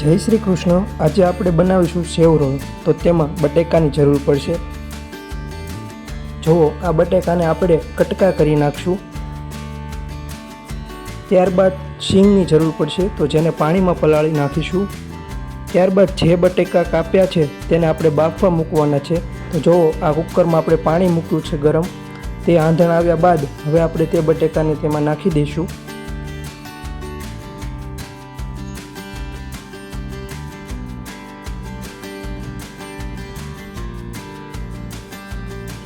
જય શ્રી કૃષ્ણ। આજે આપણે બનાવીશું સેવ રોલ। તો તેમાં બટેકાની જરૂર પડશે। જુઓ, આ બટેકાને આપણે કટકા કરી નાખશું। ત્યારબાદ શીંગની જરૂર પડશે, તો જેને પાણીમાં પલાળી નાખીશું। ત્યારબાદ જે બટેકા કાપ્યા છે તેને આપણે બાફવા મૂકવાના છે। તો જુઓ, આ કુકરમાં આપણે પાણી મૂક્યું છે ગરમ। તે આંધણ આવ્યા બાદ હવે આપણે તે બટેકાને તેમાં નાખી દઈશું।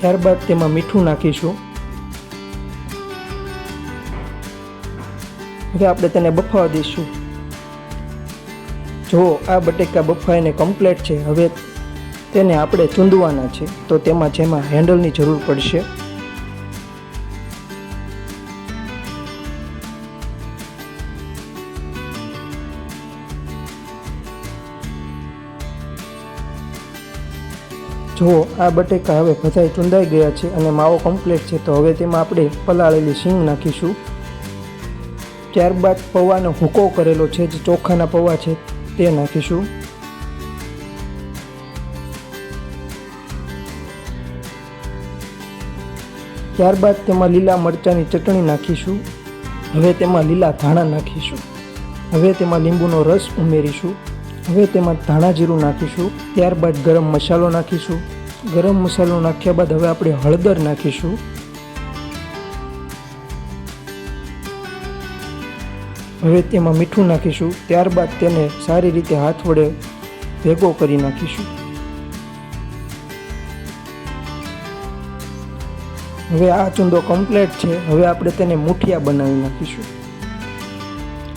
ત્યારબાદ તેમાં મીઠું નાખીશું। હવે આપણે તેને બફાવા દઈશું। જો આ બટેકા બફાઈને કમ્પ્લીટ છે, હવે તેને આપણે ચૂંદવાના છે। તો જેમાં હેન્ડલની જરૂર પડશે। જુઓ, આ બટેકા હવે બધાય ચૂંદાઈ ગયા છે અને માવો કમ્પ્લીટ છે। તો હવે તેમાં આપણે પલાળેલી શીંગ નાખીશું। ત્યારબાદ પૌવાનો ભૂકો કરેલો છે, જે ચોખાના પૌવા છે તે નાખીશું। ત્યારબાદ તેમાં લીલા મરચાંની ચટણી નાખીશું। હવે તેમાં લીલા ધાણા નાખીશું। હવે તેમાં લીંબુનો રસ ઉમેરીશું। હવે તેમાં ધાણા જીરું નાખીશું। ત્યારબાદ ગરમ મસાલો નાખીશું। ગરમ મસાલો નાખ્યા બાદ હવે આપણે હળદર નાખીશું। હવે તેમાં મીઠું નાખીશું। ત્યારબાદ તેને સારી રીતે હાથ વડે ભેગો કરી નાખીશું। હવે આ ચૂંદો કમ્પ્લીટ છે। હવે આપણે તેને મુઠિયા બનાવી નાખીશું।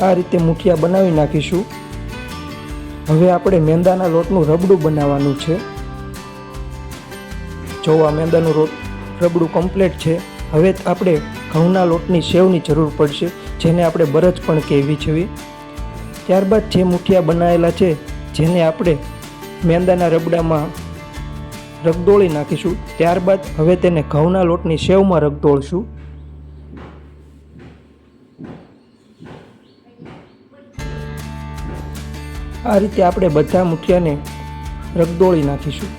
આ રીતે મુઠિયા બનાવી નાખીશું। હવે આપણે મેંદાના લોટનું રબડું બનાવવાનું છે। જો આ મેંદાનું રબડું કમ્પ્લીટ છે। હવે આપણે ઘઉંના લોટની સેવની જરૂર પડશે, જેને આપણે બરજ પણ કહેવી છે। ત્યારબાદ જે મુઠિયા બનાવેલા છે, જેને આપણે મેંદાના રબડામાં રગદોળી નાખીશું। ત્યારબાદ હવે તેને ઘઉંના લોટની સેવમાં રગદોળશું। આ રીતે આપણે બધા મુઠિયાને રગદોળી નાખીશું।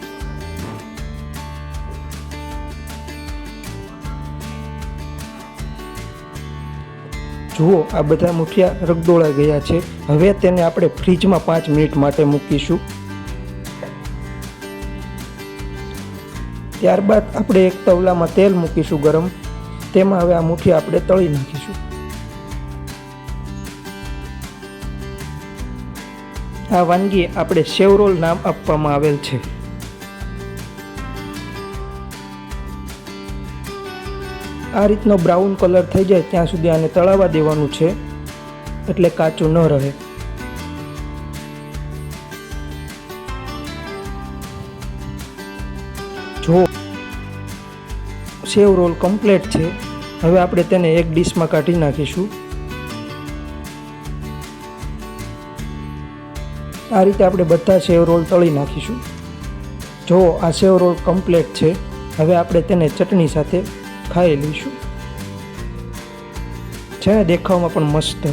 જુઓ, આ બધા મુઠિયા રગદોળાઈ ગયા છે। હવે તેને આપણે ફ્રીજમાં 5 મિનિટ માટે મૂકીશું। ત્યારબાદ આપણે એક તવલામાં તેલ મૂકીશું ગરમ। તેમાં હવે આ મુઠિયા આપણે તળી નાખીશું। આ વાનગી આપણે સેવ રોલ નામ આપવામાં આવેલ છે। આ રીતનો બ્રાઉન કલર થઈ જાય ત્યાં સુધી આને તળાવવા દેવાનું છે, એટલે કાચું ન રહે। જો સેવ રોલ કમ્પ્લીટ છે, હવે આપણે તેને એક ડીશમાં કાઢી નાખીશું। આ રીતે આપણે બધા સેવ રોલ તળી નાખીશું। જો આ સેવ રોલ કમ્પ્લીટ છે, હવે આપણે તેને ચટણી સાથે ખાઈ લઈશું। છે ને, દેખાવમાં પણ મસ્ત।